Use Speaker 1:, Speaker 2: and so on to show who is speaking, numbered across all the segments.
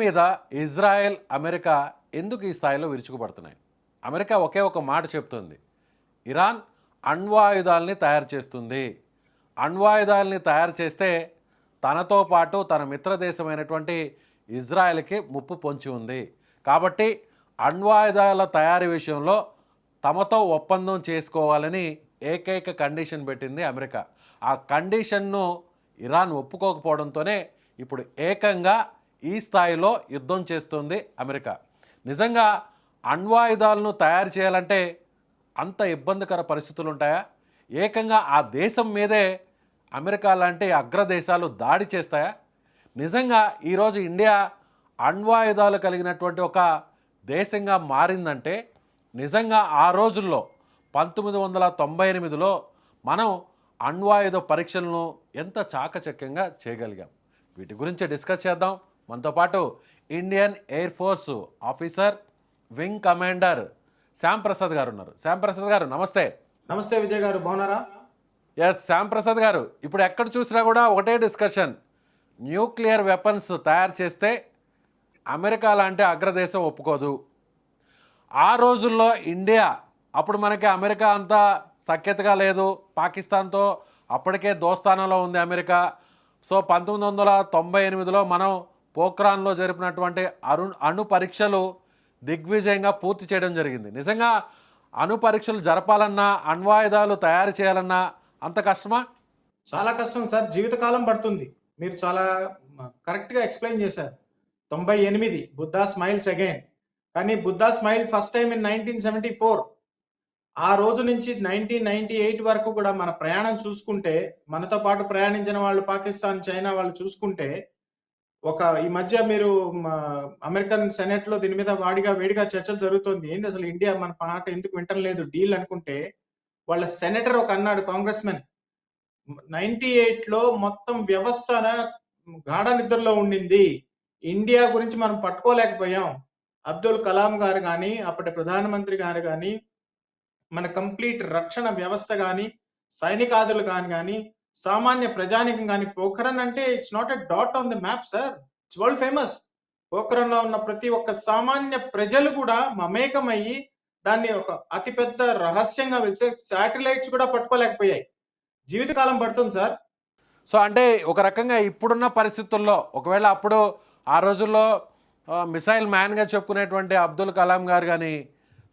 Speaker 1: మీద Israel America ఎందుకు ఈ స్థాయిలో విరుచుకుపడుతున్నాయి? అమెరికా ఒకే ఒక మాట చెప్తుంది, ఇరాన్ అణ్వాయుధాలని తయారు చేస్తుంది. అణ్వాయుధాలని తయారు చేస్తే తనతో పాటు తన మిత్ర దేశమైనటువంటి ఇజ్రాయెల్కి ముప్పు పొంచి ఉంది. కాబట్టి అణ్వాయుధాల తయారీ విషయంలో తమతో ఒప్పందం చేసుకోవాలని ఏకైక కండిషన్ పెట్టింది అమెరికా. ఆ కండిషన్ను ఇరాన్ ఒప్పుకోకపోవడంతోనే ఇప్పుడు ఏకంగా ఈ స్థాయిలో యుద్ధం చేస్తుంది అమెరికా. నిజంగా అణ్వాయుధాలను తయారు చేయాలంటే అంత ఇబ్బందికర పరిస్థితులు ఉంటాయా? ఏకంగా ఆ దేశం మీదే అమెరికా లాంటి అగ్రదేశాలు దాడి చేస్తాయా? నిజంగా ఈరోజు ఇండియా అణ్వాయుధాలు కలిగినటువంటి ఒక దేశంగా మారిందంటే నిజంగా ఆ రోజుల్లో 1998లో మనం అణ్వాయుధ పరీక్షలను ఎంత చాకచక్యంగా చేయగలిగాం. వీటి గురించి డిస్కస్ చేద్దాం. మనతో పాటు Indian air force officer, wing commander Shyam Prasad గారు ఉన్నారు. శ్యామ్ ప్రసాద్ గారు నమస్తే.
Speaker 2: నమస్తే విజయ్ గారు, బాగున్నారా?
Speaker 1: ఎస్ శ్యామ్ ప్రసాద్ గారు, ఇప్పుడు ఎక్కడ చూసినా కూడా ఒకటే డిస్కషన్, న్యూక్లియర్ వెపన్స్ తయారు చేస్తే అమెరికా లాంటి అగ్రదేశం ఒప్పుకోదు. ఆ రోజుల్లో ఇండియా, అప్పుడు మనకి అమెరికా అంతా సఖ్యతగా లేదు, పాకిస్తాన్తో అప్పటికే దోస్తానంలో ఉంది అమెరికా. సో 1998లో మనం పోఖ్రాన్లో జరిపినటువంటి అణు పరీక్షలు దిగ్విజయంగా పూర్తి చేయడం జరిగింది. నిజంగా అణు పరీక్షలు జరపాలన్నా, అణ్వాయుధాలు తయారు చేయాలన్నా అంత కష్టమా?
Speaker 2: చాలా కష్టం సార్, జీవితకాలం పడుతుంది. మీరు చాలా కరెక్ట్గా ఎక్స్ప్లెయిన్ చేశారు. 98 బుద్ధా స్మైల్స్ అగైన్. కానీ Buddha smile first time in 1974. ఆ రోజు నుంచి 1998 వరకు కూడా మన ప్రయాణం చూసుకుంటే, మనతో పాటు ప్రయాణించిన వాళ్ళు పాకిస్తాన్, చైనా వాళ్ళు చూసుకుంటే, ఈ మధ్య మీరు అమెరికన్ సెనెట్ లో దీని మీద వేడిగా చర్చలు జరుగుతుంది. ఏంటి అసలు ఇండియా మన పాట ఎందుకు వింటం లేదు డీల్ అనుకుంటే, వాళ్ళ సెనేటర్ అన్నాడు, కాంగ్రెస్ మెన్, 98లో మొత్తం వ్యవస్థ గాఢ నిద్రలో ఉండింది, ఇండియా గురించి మనం పట్టుకోలేకపోయాం. అబ్దుల్ కలాం గారు కానీ, అప్పటి ప్రధానమంత్రి గారు కానీ, మన కంప్లీట్ రక్షణ వ్యవస్థ కానీ, సైనికాదులు కానీ, సామాన్య ప్రజానికం కానీ, పోఖరన్ అంటే it's not a dot on the map sir, it's world famous. Pokhran లో ఉన్న ప్రతి ఒక్క సామాన్య ప్రజలు కూడా మమేకమయ్యి దాన్ని ఒక అతిపెద్ద రహస్యంగా వెలిసే శాటిలైట్స్ కూడా పట్టుకోలేకపోయాయి. జీవితకాలం పడుతుంది సార్.
Speaker 1: సో అంటే ఒక రకంగా ఇప్పుడున్న పరిస్థితుల్లో, ఒకవేళ అప్పుడు ఆ రోజుల్లో మిసైల్ మ్యాన్గా చెప్పుకునేటువంటి అబ్దుల్ కలాం గారు కానీ,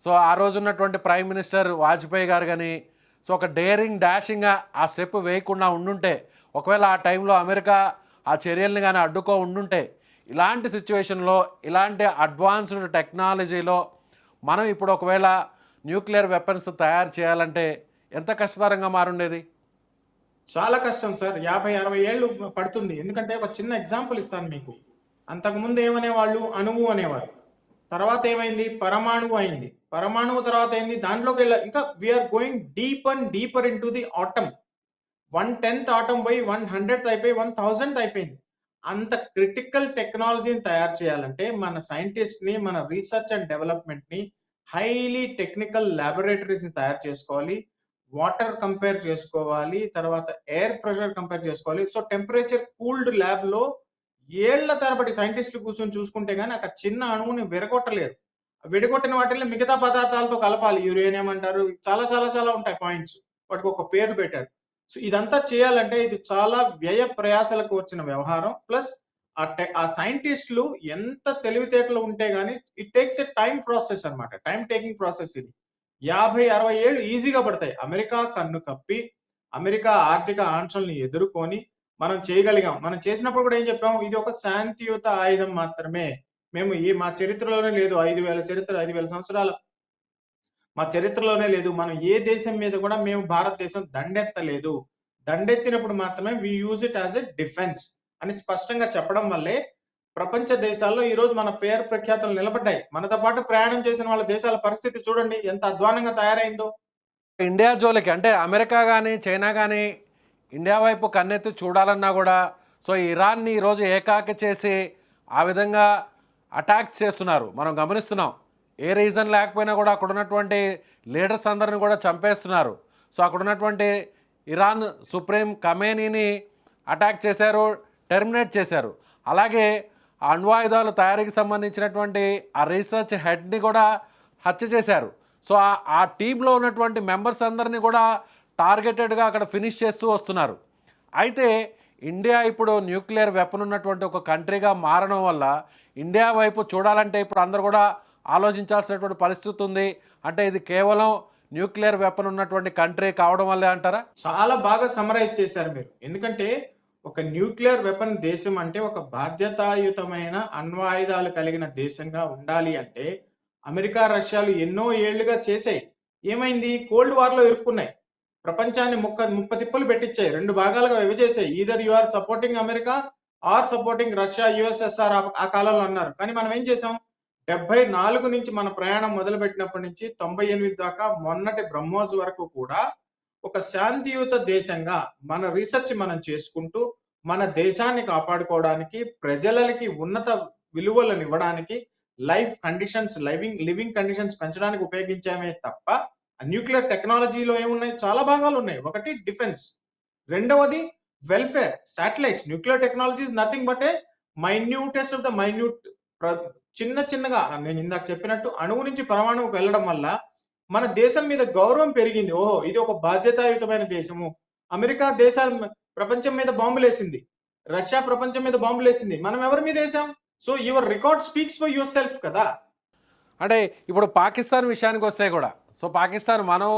Speaker 1: సో ఆ రోజు ఉన్నటువంటి ప్రైమ్ మినిస్టర్ వాజ్పేయి గారు కానీ, సో ఒక డేరింగ్ డాషింగ్గా ఆ స్టెప్ వేయకుండా ఉండుంటే, ఒకవేళ ఆ టైంలో అమెరికా ఆ చర్యల్ని కానీ అడ్డుకో ఉండుంటే, ఇలాంటి సిచ్యువేషన్లో, ఇలాంటి అడ్వాన్స్డ్ టెక్నాలజీలో మనం ఇప్పుడు ఒకవేళ న్యూక్లియర్ వెపన్స్ తయారు చేయాలంటే ఎంత కష్టతరంగా మారుండేది?
Speaker 2: చాలా కష్టం సార్, 50-60 ఏళ్ళు పడుతుంది. ఎందుకంటే ఒక చిన్న ఎగ్జాంపుల్ ఇస్తాను మీకు. అంతకుముందు ఏమనేవాళ్ళు? అణువు అనేవారు. తర్వాత ఏమైంది? పరమాణువు అయింది. పరమాణువు తర్వాత ఏంది? దాంట్లోకి ఇంకా we are going deep and deeper into the atom. 1/10th atom పోయి 100th అయిపోయి 1000th అయిపోయింది. అంత క్రిటికల్ టెక్నాలజీని తయారు చేయాలంటే మన సైంటిస్ట్ ని, మన రీసెర్చ్ అండ్ డెవలప్మెంట్ ని హైలీ టెక్నికల్ ల్యాబొరేటరీస్ ని తయారు చేసుకోవాలి, వాటర్ కంపేర్ చేసుకోవాలి, తర్వాత ఎయిర్ ప్రెషర్ కంపేర్ చేసుకోవాలి. సో టెంపరేచర్ కూల్డ్ ల్యాబ్ లో ఏళ్ల తరబడి సైంటిస్టులు కూర్చొని చూసుకుంటే గానీ ఒక చిన్న అణువుని విరగొట్టలేరు. విడగొట్టిన వాటిని మిగతా పదార్థాలతో కలపాలి. యురేనియం అంటారు, చాలా చాలా చాలా ఉంటాయి పాయింట్స్, వాటికి ఒక పేరు పెట్టారు. సో ఇదంతా చేయాలంటే ఇది చాలా వ్యయ ప్రయాసలకు వచ్చిన వ్యవహారం. ప్లస్ ఆ సైంటిస్టులు ఎంత తెలివితేటలు ఉంటే గానీ it takes a time process అనమాట, టైం టేకింగ్ ప్రాసెస్. ఇది 50-60 ఏళ్ళు ఈజీగా పడతాయి. అమెరికా కన్ను కప్పి, అమెరికా ఆర్థిక ఆంక్షల్ని ఎదుర్కొని మనం చేయగలిగాం. మనం చేసినప్పుడు కూడా ఏం చెప్పాం? ఇది ఒక శాంతియుత ఆయుధం మాత్రమే. మేము మా చరిత్రలోనే లేదు, 5,000 సంవత్సరాల మా చరిత్రలోనే లేదు, మనం ఏ దేశం మీద కూడా మేము భారతదేశం దండెత్తలేదు. దండెత్తినప్పుడు మాత్రమే we use it as a defence అని స్పష్టంగా చెప్పడం వల్లే ప్రపంచ దేశాల్లో ఈ రోజు మన పేరు ప్రఖ్యాతులు నిలబడ్డాయి. మనతో పాటు ప్రయాణం చేసిన వాళ్ళ దేశాల పరిస్థితి చూడండి ఎంత అధ్వానంగా తయారైందో.
Speaker 1: ఇండియా జోలికి అంటే అమెరికా కానీ, చైనా కానీ ఇండియా వైపు కన్నెత్తి చూడాలన్నా కూడా, సో ఇరాన్ని ఈరోజు ఏకాకి చేసి ఆ విధంగా అటాక్స్ చేస్తున్నారు, మనం గమనిస్తున్నాం. ఏ రీజన్ లేకపోయినా కూడా అక్కడ ఉన్నటువంటి లీడర్స్ అందరిని కూడా చంపేస్తున్నారు. సో అక్కడ ఉన్నటువంటి ఇరాన్ సుప్రీం ఖమేనీని అటాక్ చేశారు, టెర్మినేట్ చేశారు. అలాగే ఆ అణ్వాయుధాల తయారీకి సంబంధించినటువంటి ఆ రీసెర్చ్ హెడ్ని కూడా హత్య చేశారు. సో ఆ టీంలో ఉన్నటువంటి మెంబర్స్ అందరినీ కూడా టార్గెటెడ్గా అక్కడ ఫినిష్ చేస్తూ వస్తున్నారు. అయితే ఇండియా ఇప్పుడు న్యూక్లియర్ వెపన్ ఉన్నటువంటి ఒక కంట్రీగా మారడం వల్ల ఇండియా వైపు చూడాలంటే ఇప్పుడు అందరూ కూడా ఆలోచించాల్సినటువంటి పరిస్థితి ఉంది. అంటే ఇది కేవలం న్యూక్లియర్ వెపన్ ఉన్నటువంటి కంట్రీ కావడం వల్లే అంటారా?
Speaker 2: చాలా బాగా సమరైజ్ చేశారు మీరు. ఎందుకంటే ఒక న్యూక్లియర్ వెపన్ దేశం అంటే ఒక బాధ్యతాయుతమైన అణ్వాయుధాలు కలిగిన దేశంగా ఉండాలి అంటే అమెరికా రష్యాలు ఎన్నో ఏళ్లుగా చేశాయి. ఏమైంది? కోల్డ్ వార్ లో ఇరుక్కున్నాయి. ప్రపంచాన్ని ముప్పతిప్పలు పెట్టించాయి. రెండు భాగాలుగా విభజేసాయి. Either you are supporting America or supporting Russia USSR ఆ కాలంలో అన్నారు. కానీ మనం ఏం చేసాం? 74 నుంచి మన ప్రయాణం మొదలుపెట్టినప్పటి నుంచి 98 దాకా మొన్నటి బ్రహ్మోస్ వరకు కూడా ఒక శాంతియుత దేశంగా మన రీసెర్చ్ మనం చేసుకుంటూ మన దేశాన్ని కాపాడుకోవడానికి ప్రజలకి ఉన్నత విలువలను ఇవ్వడానికి లైఫ్ కండిషన్స్ లివింగ్ కండిషన్స్ పెంచడానికి ఉపయోగించామే తప్ప న్యూక్లియర్ టెక్నాలజీలో ఏమున్నాయి? చాలా భాగాలు ఉన్నాయి. ఒకటి డిఫెన్స్, రెండవది welfare, satellites. Nuclear technology is nothing but A minutest of the minute. చిన్నగా నేను ఇందాక చెప్పినట్టు అణువు నుంచి పరమాణువుకు వెళ్ళడం వల్ల మన దేశం మీద గౌరవం పెరిగింది. ఓహో, ఇది ఒక బాధ్యతాయుతమైన దేశము. అమెరికా దేశాలు ప్రపంచం మీద బాంబులేసింది, రష్యా ప్రపంచం మీద బాంబులేసింది. మనం ఎవరి మీద వేసాం? So your record speaks for your self కదా.
Speaker 1: అంటే ఇప్పుడు పాకిస్తాన్ విషయానికి వస్తే కూడా, సో పాకిస్తాన్ మనం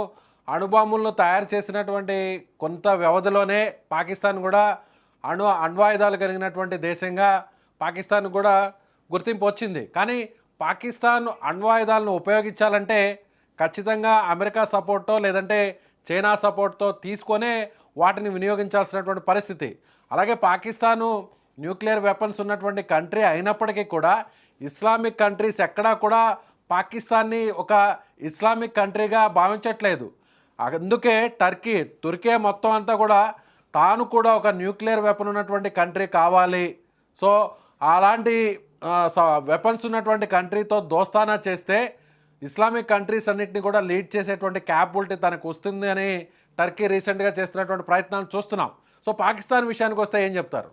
Speaker 1: అణుబాంబులను తయారు చేసినటువంటి కొంత వ్యవధిలోనే పాకిస్తాన్ కూడా అణ్వాయుధాలు కలిగినటువంటి దేశంగా పాకిస్తాన్ కూడా గుర్తింపు వచ్చింది. కానీ పాకిస్తాన్ అణ్వాయుధాలను ఉపయోగించాలంటే ఖచ్చితంగా అమెరికా సపోర్ట్తో లేదంటే చైనా సపోర్ట్తో తీసుకొనే వాటిని వినియోగించాల్సినటువంటి పరిస్థితి. అలాగే పాకిస్తాను న్యూక్లియర్ వెపన్స్ ఉన్నటువంటి కంట్రీ అయినప్పటికీ కూడా ఇస్లామిక్ కంట్రీస్ ఎక్కడా కూడా పాకిస్తాన్ని ఒక ఇస్లామిక్ కంట్రీగా భావించట్లేదు. అందుకే తుర్కీ మొత్తం అంతా కూడా తాను కూడా ఒక న్యూక్లియర్ వెపన్ ఉన్నటువంటి కంట్రీ కావాలి, సో అలాంటి వెపన్స్ ఉన్నటువంటి కంట్రీతో దోస్తానా చేస్తే ఇస్లామిక్ కంట్రీస్ అన్నింటినీ కూడా లీడ్ చేసేటువంటి క్యాపబిలిటీ తనకు వస్తుంది అని టర్కీ రీసెంట్గా చేస్తున్నటువంటి ప్రయత్నాలు చూస్తున్నాం. సో పాకిస్తాన్ విషయానికి వస్తే ఏం చెప్తారు?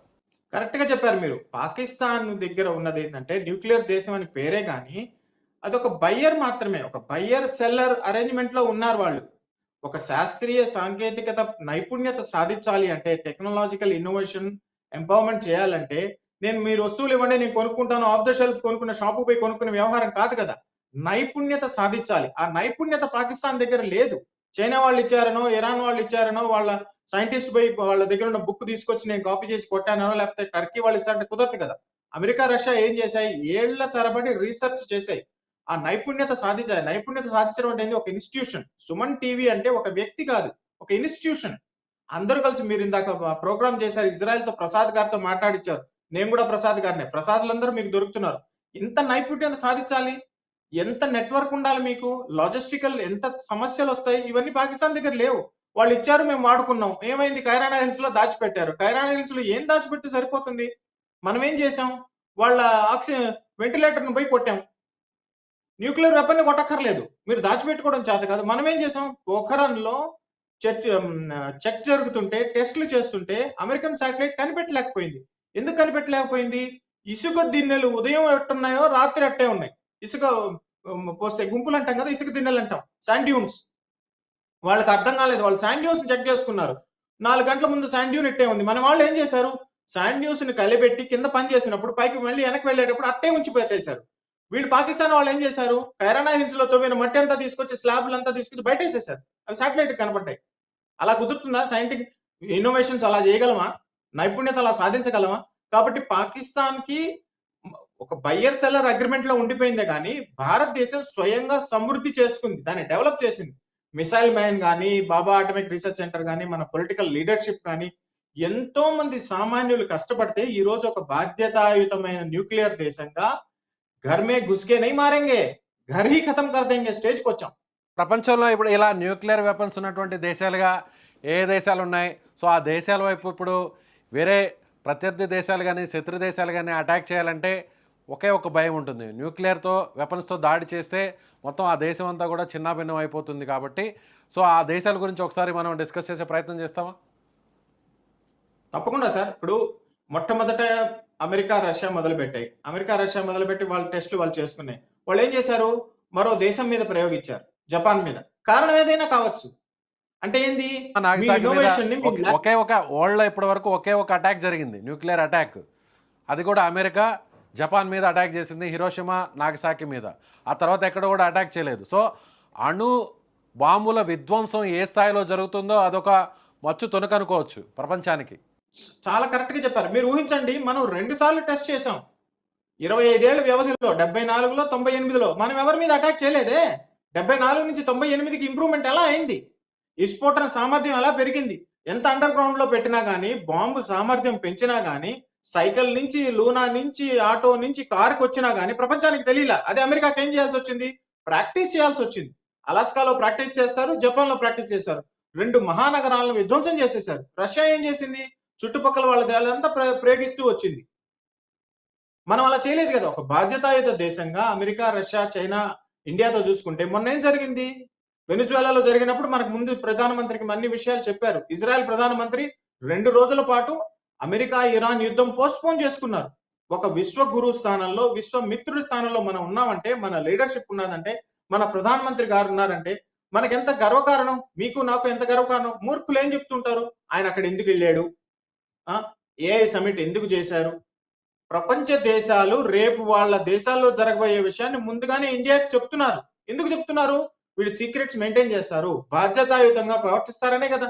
Speaker 2: కరెక్ట్ గా చెప్పారు మీరు. పాకిస్తాన్ దగ్గర ఉన్నది ఏంటంటే న్యూక్లియర్ దేశం అని పేరే గాని అదొక బయ్యర్ మాత్రమే. ఒక బయ్యర్ సెల్లర్ అరేంజ్మెంట్ లో ఉన్నారు వాళ్ళు. ఒక శాస్త్రీయ సాంకేతికత నైపుణ్యత సాధించాలి అంటే, టెక్నాలజికల్ ఇన్నోవేషన్ ఎంపవర్మెంట్ చేయాలంటే, మీరు వస్తువులు ఇవ్వండి నేను కొనుక్కుంటాను, ఆఫ్ ద షెల్ఫ్ కొనుక్కున్న షాపు పోయి కొనుక్కునే వ్యవహారం కాదు కదా. నైపుణ్యత సాధించాలి. ఆ నైపుణ్యత పాకిస్తాన్ దగ్గర లేదు. చైనా వాళ్ళు ఇచ్చారనో, ఇరాన్ వాళ్ళు ఇచ్చారనో, వాళ్ళ సైంటిస్ట్ పోయి వాళ్ళ దగ్గర ఉన్న బుక్ తీసుకొచ్చి నేను కాపీ చేసి కొట్టానో, లేకపోతే టర్కీ వాళ్ళు ఇచ్చారంటే కుదరదు కదా. అమెరికా రష్యా ఏం చేశాయి? ఏళ్ల తరబడి రీసెర్చ్ చేశాయి. ఆ నైపుణ్యత సాధించాయి. నైపుణ్యత సాధించడం అంటే ఒక ఇన్స్టిట్యూషన్. సుమన్ టీవీ అంటే ఒక వ్యక్తి కాదు, ఒక ఇన్స్టిట్యూషన్. అందరూ కలిసి, మీరు ఇందాక ప్రోగ్రామ్ చేశారు, ఇజ్రాయెల్ తో ప్రసాద్ గారితో మాట్లాడించారు. నేను కూడా ప్రసాద్ గారినే. ప్రసాద్లందరూ మీకు దొరుకుతున్నారు. ఇంత నైపుణ్యత సాధించాలి, ఎంత నెట్వర్క్ ఉండాలి మీకు, లాజిస్టికల్ ఎంత సమస్యలు వస్తాయి. ఇవన్నీ పాకిస్తాన్ దగ్గర లేవు. వాళ్ళు ఇచ్చారు, మేము వాడుకున్నాం. ఏమైంది? కైరానా హిల్స్ లో దాచిపెట్టారు. కైరానా హిల్స్ లో ఏం దాచిపెడితే సరిపోతుంది? మనం ఏం చేసాం? వాళ్ళ వెంటిలేటర్ ను పోయి కొట్టాం. న్యూక్లియర్ వెపన్ ని కొట్టక్కర్లేదు, మీరు దాచిపెట్టుకోవడం చేత కాదు. మనం ఏం చేసాం? పోఖరన్ లో చెక్ జరుగుతుంటే, టెస్టులు చేస్తుంటే అమెరికన్ శాటిలైట్ కనిపెట్టలేకపోయింది. ఎందుకు కనిపెట్టలేకపోయింది? ఇసుక దిన్నెలు ఉదయం ఎట్టున్నాయో రాత్రి అట్టే ఉన్నాయి. ఇసుక పోస్తే గుంపులు అంటాం కదా, ఇసుక దిన్నెలు అంటాం, శాండ్ డ్యూన్స్. వాళ్ళకి అర్థం కాలేదు. వాళ్ళు శాండ్ డ్యూన్స్ చెక్ చేసుకున్నారు. 4 గంటల ముందు శాండ్ డ్యూన్ ఇట్టే ఉంది. మన వాళ్ళు ఏం చేశారు? శాండ్ డ్యూన్స్ ని కలిపెట్టి కింద పని చేసినప్పుడు పైకి మళ్ళీ వెనక్కి వెళ్ళేటప్పుడు అట్టే ఉంచి పెట్టేశారు. వీళ్ళు పాకిస్తాన్ వాళ్ళు ఏం చేశారు? కైరానా హిల్స్ లో తవ్విన మట్టి అంతా తీసుకొచ్చి స్లాబ్లు అంతా తీసుకొచ్చి బయట వేసేసారు. అవి శాటిలైట్ కనబడ్డాయి. అలా కుదురుతుందా? సైంటిఫిక్ ఇన్నోవేషన్స్ అలా చేయగలమా? నైపుణ్యత అలా సాధించగలమా? కాబట్టి పాకిస్తాన్ కి ఒక బయ్యర్ సెల్లర్ అగ్రిమెంట్ లో ఉండిపోయిందే కానీ భారతదేశం స్వయంగా సమృద్ధి చేసుకుంది, దాన్ని డెవలప్ చేసింది. మిసైల్ మ్యాన్ కానీ, బాబా అటామిక్ రీసెర్చ్ సెంటర్ కానీ, మన పొలిటికల్ లీడర్షిప్ కానీ, ఎంతో మంది సామాన్యులు కష్టపడితే ఈ రోజు ఒక బాధ్యతాయుతమైన న్యూక్లియర్ దేశంగా घर में घुस के नहीं मारेंगे, घर ही खत्म कर देंगे స్టేజ్కి వచ్చాం.
Speaker 1: ప్రపంచంలో ఇప్పుడు ఇలా న్యూక్లియర్ వెపన్స్ ఉన్నటువంటి దేశాలుగా ఏ దేశాలు ఉన్నాయి? సో ఆ దేశాల వైపు ఇప్పుడు వేరే ప్రత్యర్థి దేశాలు కానీ శత్రు దేశాలు కానీ అటాక్ చేయాలంటే ఒకే ఒక భయం ఉంటుంది, న్యూక్లియర్తో వెపన్స్తో దాడి చేస్తే మొత్తం ఆ దేశం అంతా కూడా చిన్నాభిన్నం అయిపోతుంది. కాబట్టి సో ఆ దేశాల గురించి ఒకసారి మనం డిస్కస్ చేసే ప్రయత్నం చేస్తామా?
Speaker 2: తప్పకుండా సార్. ఇప్పుడు మొట్టమొదట అమెరికా రష్యా మొదలుపెట్టాయి. అమెరికా రష్యా మొదలుపెట్టి వాళ్ళ టెస్టులు వాళ్ళు చేసుకున్నాయి. వాళ్ళు ఏం చేశారు? మరో దేశం మీద ప్రయోగించారు, జపాన్ మీద. కారణం ఏదైనా కావచ్చు. అంటే ఏంది? మీ
Speaker 1: నాగసాకి మీద
Speaker 2: ఇన్నోవేషన్ ని మీ
Speaker 1: ఒకే ఒక వరల్డ్‌లో ఇప్పటి వరకు ఒకే ఒక అటాక్ జరిగింది. Nuclear attack. అది కూడా అమెరికా జపాన్ మీద అటాక్ చేసింది. హిరోషిమా, నాగసాకి మీద. ఆ తర్వాత ఎక్కడ కూడా అటాక్ చేయలేదు. సో అణు బాంబుల విధ్వంసం ఏ స్థాయిలో జరుగుతుందో అదొక మచ్చు తొనకనుకోవచ్చు ప్రపంచానికి.
Speaker 2: చాలా కరెక్ట్ గా చెప్పారు. మీరు ఊహించండి, మనం 2 సార్లు టెస్ట్ చేసాం. 25 ఏళ్ల వ్యవధిలో 74లో 98లో మనం ఎవరి మీద అటాక్ చేయలేదే. 74 నుంచి 98కి ఇంప్రూవ్మెంట్ ఎలా అయింది? విస్ఫోటన సామర్థ్యం ఎలా పెరిగింది? ఎంత అండర్ గ్రౌండ్ లో పెట్టినా గానీ, బాంబు సామర్థ్యం పెంచినా గానీ, సైకిల్ నుంచి, లూనా నుంచి, ఆటో నుంచి కారుకి వచ్చినా గానీ ప్రపంచానికి తెలియలా. అదే అమెరికాకి ఏం చేయాల్సి వచ్చింది? ప్రాక్టీస్ చేయాల్సి వచ్చింది. అలాస్కాలో ప్రాక్టీస్ చేస్తారు, జపాన్ లో ప్రాక్టీస్ చేస్తారు. 2 మహానగరాలను విధ్వంసం చేసేశారు. రష్యా ఏం చేసింది? చుట్టుపక్కల వాళ్ళ దేశాలంతా ప్రయోగిస్తూ వచ్చింది. మనం అలా చేయలేదు కదా. ఒక బాధ్యతాయుత దేశంగా అమెరికా, రష్యా, చైనా, ఇండియాతో చూసుకుంటే మొన్న ఏం జరిగింది? వెనిజువేలాలో జరిగినప్పుడు మనకు ముందు ప్రధానమంత్రికి అన్ని విషయాలు చెప్పారు. ఇజ్రాయెల్ ప్రధానమంత్రి 2 రోజుల పాటు అమెరికా, ఇరాన్ యుద్ధం పోస్ట్ పోన్ చేసుకున్నారు. ఒక విశ్వ గురువు స్థానంలో, విశ్వమిత్రుడి స్థానంలో మనం ఉన్నామంటే, మన లీడర్షిప్ ఉన్నదంటే, మన ప్రధానమంత్రి గారు ఉన్నారంటే మనకెంత గర్వకారణం. మీకు నాకు ఎంత గర్వకారణం. మూర్ఖులు ఏం చెప్తుంటారు? ఆయన అక్కడ ఎందుకు వెళ్ళాడు? ఏఐ సమిట్ ఎందుకు చేశారు? ప్రపంచ దేశాలు రేపు వాళ్ళ దేశాల్లో జరగబోయే విషయాన్ని ముందుగానే ఇండియాకి చెప్తున్నారు. ఎందుకు చెప్తున్నారు? వీళ్ళు సీక్రెట్స్ మెయింటైన్ చేస్తారు, బాధ్యతాయుతంగా ప్రవర్తిస్తారనే కదా.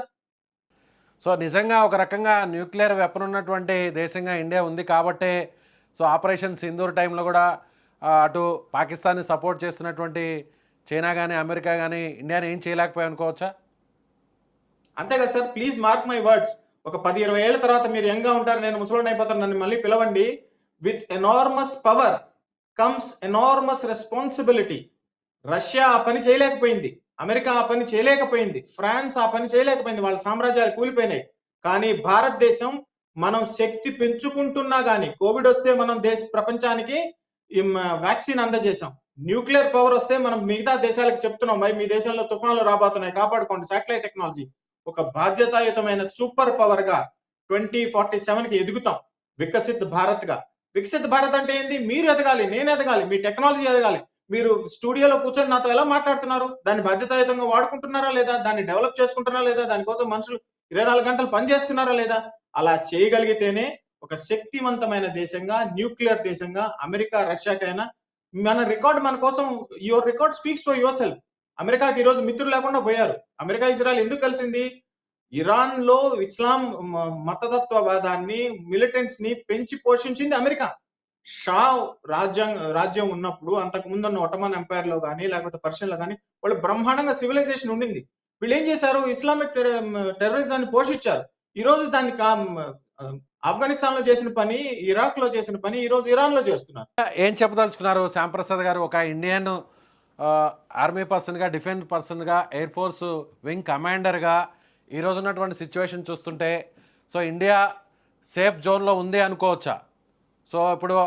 Speaker 1: సో నిజంగా ఒక రకంగా న్యూక్లియర్ వెపన్ ఉన్నటువంటి దేశంగా ఇండియా ఉంది కాబట్టే సో ఆపరేషన్ సింధూర్ టైంలో కూడా అటు పాకిస్తాన్ని సపోర్ట్ చేస్తున్నటువంటి చైనా కానీ అమెరికా కానీ ఇండియాని ఏం చేయలేకపోయాయి అనుకోవచ్చా?
Speaker 2: అంతే కదా sir. Please mark my words. ఒక 10-20 ఏళ్ల తర్వాత మీరు యంగ్ గా ఉంటారు, నేను ముసలోడిని అయిపోతాను, నన్ను మళ్ళీ పిలవండి. With enormous power comes enormous responsibility. Russia ఆ పని చేయలేకపోయింది, అమెరికా ఆ పని చేయలేకపోయింది, ఫ్రాన్స్ ఆ పని చేయలేకపోయింది. వాళ్ళ సామ్రాజ్యాలు కూలిపోయినాయి. కానీ భారతదేశం మనం శక్తి పెంచుకుంటున్నా గానీ, కోవిడ్ వస్తే మనం ప్రపంచానికి వ్యాక్సిన్ అందజేశాం. న్యూక్లియర్ పవర్ వస్తే మనం మిగతా దేశాలకు చెప్తున్నాం, భయ్ మీ దేశంలో తుఫాన్లు రాబోతున్నాయి, కాపాడుకోండి. Satellite technology. ఒక బాధ్యతాయుతమైన సూపర్ పవర్ గా 2047 కి ఎదుగుతాం, వికసిత్ భారత్ గా. వికసిత్ భారత్ అంటే ఏంది? మీరు ఎదగాలి, నేను ఎదగాలి, మీ టెక్నాలజీ ఎదగాలి. మీరు స్టూడియోలో కూర్చొని నాతో ఎలా మాట్లాడుతున్నారు? దాన్ని బాధ్యతాయుతంగా వాడుకుంటున్నారా లేదా? దాన్ని డెవలప్ చేసుకుంటున్నారా లేదా? దానికోసం మనుషులు 24 గంటలు పనిచేస్తున్నారా లేదా? అలా చేయగలిగితేనే ఒక శక్తివంతమైన దేశంగా, న్యూక్లియర్ దేశంగా అమెరికా, రష్యాకైనా మన రికార్డ్ మన కోసం. Your record speaks for your self. అమెరికాకి ఈ రోజు మిత్రులు లేకుండా పోయారు. అమెరికా, ఇజ్రాయెల్ ఎందుకు కలిసింది? ఇరాన్ లో ఇస్లాం మతతత్వవాదాన్ని, మిలిటెంట్స్ ని పెంచి పోషించింది అమెరికా. షా రాజ్యం ఉన్నప్పుడు, అంతకు ముందు ఉన్న ఒటమన్ ఎంపైర్ లో కానీ, లేకపోతే పర్షియన్ లో కానీ, వాళ్ళు బ్రహ్మాండంగా సివిలైజేషన్ ఉండింది. వీళ్ళు ఏం చేశారు? ఇస్లామిక్ టెర్రరిజాన్ని పోషించారు. ఈ రోజు దాన్ని ఆఫ్ఘనిస్తాన్ లో చేసిన పని, ఇరాక్ లో చేసిన పని ఈ రోజు ఇరాన్ లో చేస్తున్నారు.
Speaker 1: ఏం చెప్పదలుచుకున్నారు శ్యాంప్రసాద్ గారు? ఒక ఇండియన్ ఆర్మీ పర్సన్గా, డిఫెన్స్ పర్సన్గా, ఎయిర్ ఫోర్స్ వింగ్ కమాండర్గా ఈరోజు ఉన్నటువంటి సిచ్యువేషన్ చూస్తుంటే సో ఇండియా సేఫ్ జోన్లో ఉంది అనుకోవచ్చా? సో ఇప్పుడు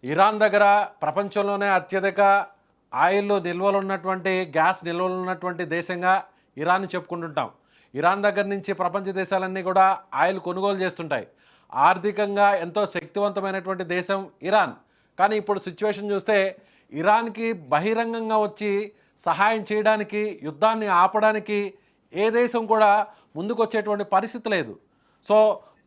Speaker 1: ఇరాన్ దగ్గర ప్రపంచంలోనే అత్యధిక ఆయిల్ నిల్వలు ఉన్నటువంటి, గ్యాస్ నిల్వలు ఉన్నటువంటి దేశంగా ఇరాన్ని చెప్పుకుంటుంటాం. ఇరాన్ దగ్గర నుంచి ప్రపంచ దేశాలన్నీ కూడా ఆయిల్ కొనుగోలు చేస్తుంటాయి. ఆర్థికంగా ఎంతో శక్తివంతమైనటువంటి దేశం ఇరాన్. కానీ ఇప్పుడు సిచ్యువేషన్ చూస్తే ఇరాన్కి బహిరంగంగా వచ్చి సహాయం చేయడానికి, యుద్ధాన్ని ఆపడానికి ఏ దేశం కూడా ముందుకు వచ్చేటువంటి పరిస్థితి లేదు. సో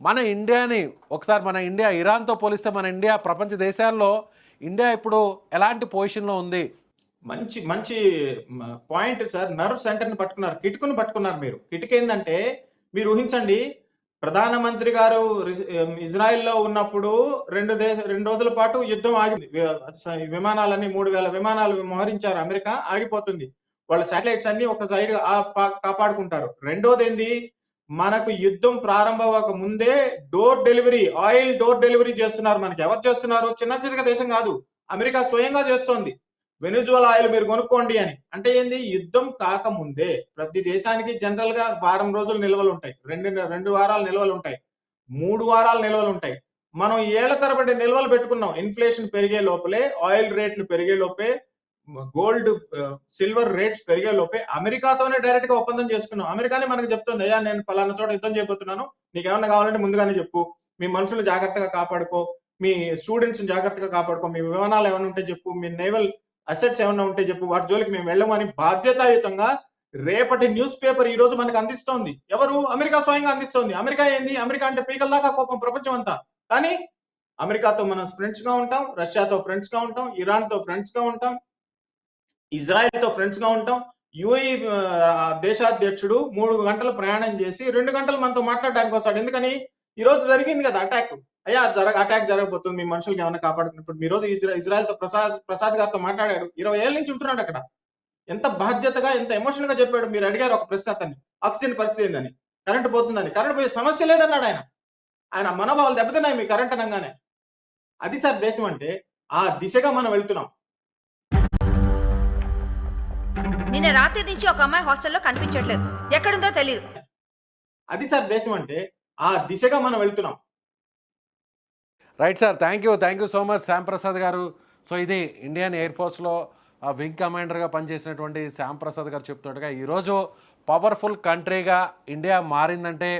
Speaker 1: మన ఇండియాని ఒకసారి, మన ఇండియా ఇరాన్తో పోలిస్తే మన ఇండియా ప్రపంచ దేశాల్లో ఇండియా ఇప్పుడు ఎలాంటి పొజిషన్లో ఉంది?
Speaker 2: మంచి మంచి పాయింట్ సార్. నర్వ్ సెంటర్ని పట్టుకున్నారు, కిటుకుని పట్టుకున్నారు మీరు. కిటుకు ఏంటంటే, మీరు ఊహించండి, ప్రధానమంత్రి గారు ఇజ్రాయెల్లో ఉన్నప్పుడు 2 రోజుల పాటు యుద్ధం ఆగింది. విమానాలన్నీ 3000 విమానాలు మోహరించారు అమెరికా, ఆగిపోతుంది. వాళ్ళ శాటిలైట్స్ అన్ని ఒక సైడ్ కాపాడుకుంటారు. రెండోది ఏంది? మనకు యుద్ధం ప్రారంభమవక ముందే ఆయిల్ డోర్ డెలివరీ చేస్తున్నారు. మనకి ఎవరు చేస్తున్నారు? చిన్న చితక దేశం కాదు, అమెరికా స్వయంగా చేస్తోంది. వెనిజువలా ఆయిల్ మీరు కొనుక్కోండి అని. అంటే ఏంది? యుద్ధం కాకముందే ప్రతి దేశానికి జనరల్ గా వారం రోజులు నిల్వలు ఉంటాయి, 2 వారాల నిల్వలు ఉంటాయి, 3 వారాల నిల్వలు ఉంటాయి. మనం ఏళ్ల తరబడి నిల్వలు పెట్టుకున్నాం. ఇన్ఫ్లేషన్ పెరిగే లోపలే, ఆయిల్ రేట్లు పెరిగే లోపే, గోల్డ్ సిల్వర్ రేట్స్ పెరిగే లోపే అమెరికాతోనే డైరెక్ట్ గా ఒప్పందం చేసుకున్నాం. అమెరికానే మనకు చెప్తుంది, అయ్యా నేను పలానా చోట యుద్ధం చేయబోతున్నాను, నీకేమన్నా కావాలంటే ముందుగానే చెప్పు, మీ మనుషులు జాగ్రత్తగా కాపాడుకో, మీ స్టూడెంట్స్ జాగ్రత్తగా కాపాడుకో, మీ విమానాలు ఏమైనా ఉంటే చెప్పు, మీ నేవల్ అసెట్స్ ఏమైనా ఉంటే చెప్పు, వాటి జోలికి మేము వెళ్ళము అని బాధ్యతాయుతంగా రేపటి న్యూస్ పేపర్ ఈ రోజు మనకు అందిస్తోంది. ఎవరు? అమెరికా స్వయంగా అందిస్తోంది. అమెరికా ఏంది? అమెరికా అంటే పీకల దాకా కోపం ప్రపంచం అంతా. కానీ అమెరికాతో మనం ఫ్రెండ్స్ గా ఉంటాం, రష్యాతో ఫ్రెండ్స్ గా ఉంటాం, ఇరాన్ తో ఫ్రెండ్స్ గా ఉంటాం, ఇజ్రాయెల్ తో ఫ్రెండ్స్ గా ఉంటాం. యుఏఈ దేశాధ్యక్షుడు 3 గంటలు ప్రయాణం చేసి 2 గంటలు మనతో మాట్లాడడానికి వస్తాడు. ఎందుకని? ఈ రోజు జరిగింది కదా అటాక్. అయ్యా అటాక్ జరగబోతుంది, మీ మనుషులకి ఏమైనా కాపాడుకున్నప్పుడు మీ రోజు ఇజ్రాయెల్ తో ప్రసాద్ గారితో మాట్లాడాడు. 20 ఏళ్ళ నుంచి ఉంటున్నాడు అక్కడ. ఎంత బాధ్యతగా, ఎంత ఎమోషనల్ గా చెప్పాడు. మీరు అడిగారు ఒక ప్రశ్న అతన్ని, ఆక్సిజన్ పరిస్థితి ఏందని, కరెంట్ పోతుందని. కరెంట్ పోయే సమస్య లేదన్నాడు ఆయన. ఆయన మనోభావాలు దెబ్బతిన్నాయి మీ కరెంట్ అనగానే. అది సార్ దేశం అంటే. ఆ దిశగా మనం వెళ్తున్నాం.
Speaker 3: నిన్న రాత్రి నుంచి ఒక అమ్మాయి హాస్టల్లో కనిపించట్లేదు. ఎక్కడుందో తెలియదు.
Speaker 2: అది సార్ దేశం అంటే. ఆ దిశగా మనం వెళ్తున్నాం.
Speaker 1: Right sir, thank you so much Shyam Prasad గారు. సో ఇది ఇండియన్ ఎయిర్ ఫోర్స్లో వింగ్ కమాండర్గా పనిచేసినటువంటి శ్యామ్ ప్రసాద్ గారు చెప్తున్నట్టుగా ఈరోజు పవర్ఫుల్ కంట్రీగా ఇండియా మారిందంటే